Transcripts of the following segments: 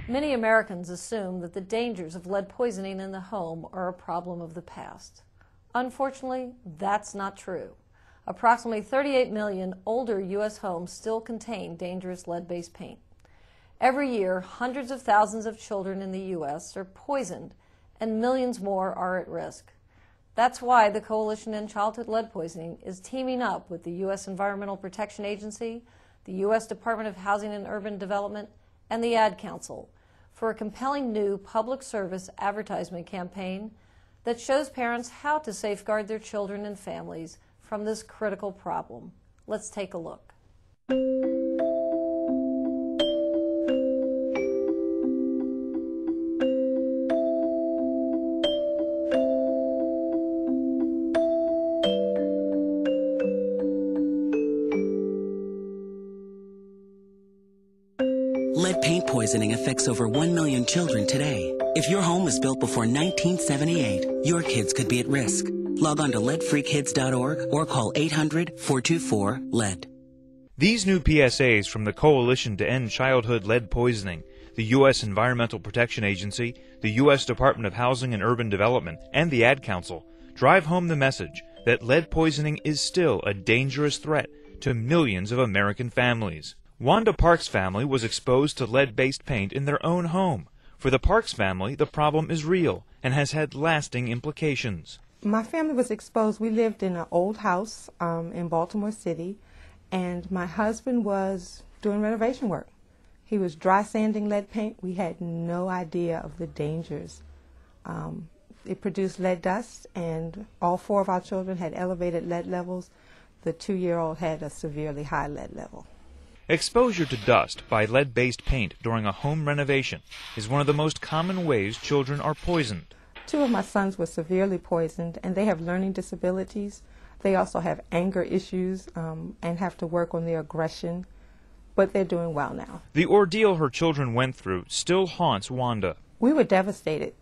Many Americans assume that the dangers of lead poisoning in the home are a problem of the past. Unfortunately, that's not true. Approximately 38 million older U.S. homes still contain dangerous lead-based paint. Every year, hundreds of thousands of children in the U.S. are poisoned, and millions more are at risk. That's why the Coalition to End Childhood Lead Poisoning is teaming up with the U.S. Environmental Protection Agency, the U.S. Department of Housing and Urban Development, and the Ad Council for a compelling new public service advertisement campaign that shows parents how to safeguard their children and families from this critical problem. Let's take a look. Lead paint poisoning affects over 1 million children today. If your home was built before 1978, your kids could be at risk. Log on to leadfreekids.org or call 800-424-LEAD. These new PSAs from the Coalition to End Childhood Lead Poisoning, the U.S. Environmental Protection Agency, the U.S. Department of Housing and Urban Development, and the Ad Council drive home the message that lead poisoning is still a dangerous threat to millions of American families. Wanda Parks' family was exposed to lead-based paint in their own home. For the Parks family, the problem is real and has had lasting implications. My family was exposed. We lived in an old house in Baltimore City, and my husband was doing renovation work. He was dry sanding lead paint. We had no idea of the dangers. It produced lead dust, and all 4 of our children had elevated lead levels. The 2-year-old had a severely high lead level. Exposure to dust by lead-based paint during a home renovation is one of the most common ways children are poisoned. 2 of my sons were severely poisoned, and they have learning disabilities. They also have anger issues and have to work on their aggression, but they're doing well now. The ordeal her children went through still haunts Wanda. We were devastated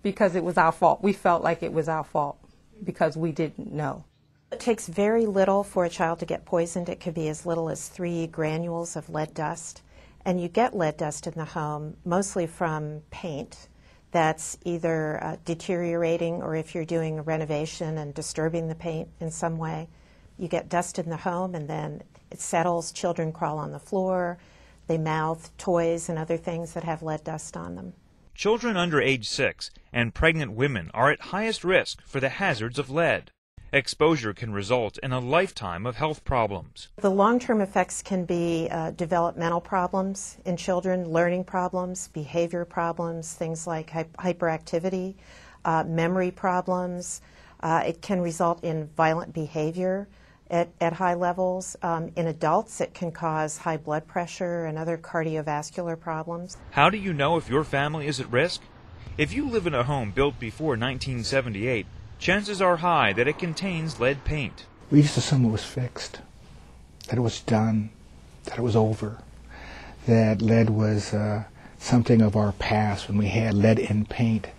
because it was our fault. We felt like it was our fault because we didn't know. It takes very little for a child to get poisoned. It could be as little as 3 granules of lead dust. And you get lead dust in the home mostly from paint that's either deteriorating, or if you're doing a renovation and disturbing the paint in some way, you get dust in the home and then it settles. Children crawl on the floor. They mouth toys and other things that have lead dust on them. Children under age 6 and pregnant women are at highest risk for the hazards of lead. Exposure can result in a lifetime of health problems. The long-term effects can be developmental problems in children, learning problems, behavior problems, things like hyperactivity, memory problems. It can result in violent behavior at high levels. In adults, it can cause high blood pressure and other cardiovascular problems. How do you know if your family is at risk? If you live in a home built before 1978, chances are high that it contains lead paint. We just assumed it was fixed, that it was done, that it was over, that lead was something of our past when we had lead in paint.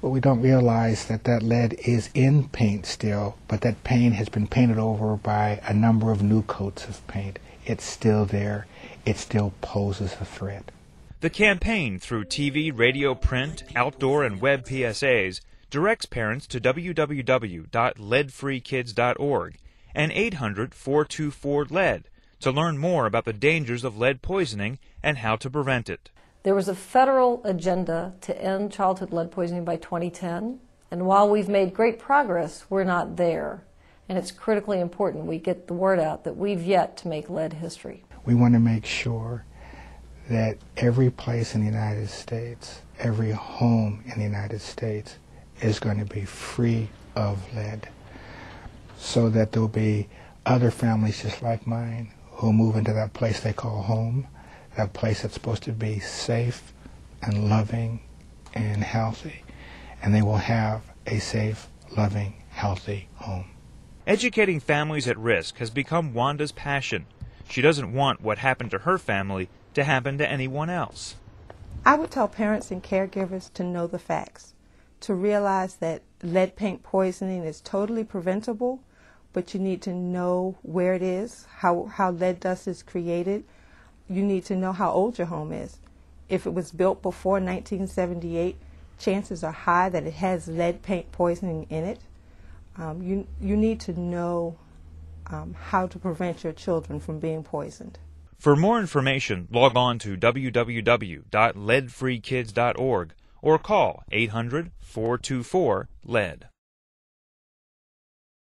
But we don't realize that that lead is in paint still, but that paint has been painted over by a number of new coats of paint. It's still there. It still poses a threat. The campaign, through TV, radio, print, outdoor, and web PSAs, directs parents to www.leadfreekids.org and 800-424-LEAD to learn more about the dangers of lead poisoning and how to prevent it. There was a federal agenda to end childhood lead poisoning by 2010, and while we've made great progress, we're not there. And it's critically important we get the word out that we've yet to make lead history. We want to make sure that every place in the United States, every home in the United States is going to be free of lead, so that there'll be other families just like mine who move into that place they call home, that place that's supposed to be safe and loving and healthy, and they will have a safe, loving, healthy home. Educating families at risk has become Wanda's passion. She doesn't want what happened to her family to happen to anyone else. I would tell parents and caregivers to know the facts, to realize that lead paint poisoning is totally preventable, but you need to know where it is, how lead dust is created. You need to know how old your home is. if it was built before 1978, chances are high that it has lead paint poisoning in it. You need to know how to prevent your children from being poisoned. For more information, log on to www.leadfreekids.org or call 800-424-LED.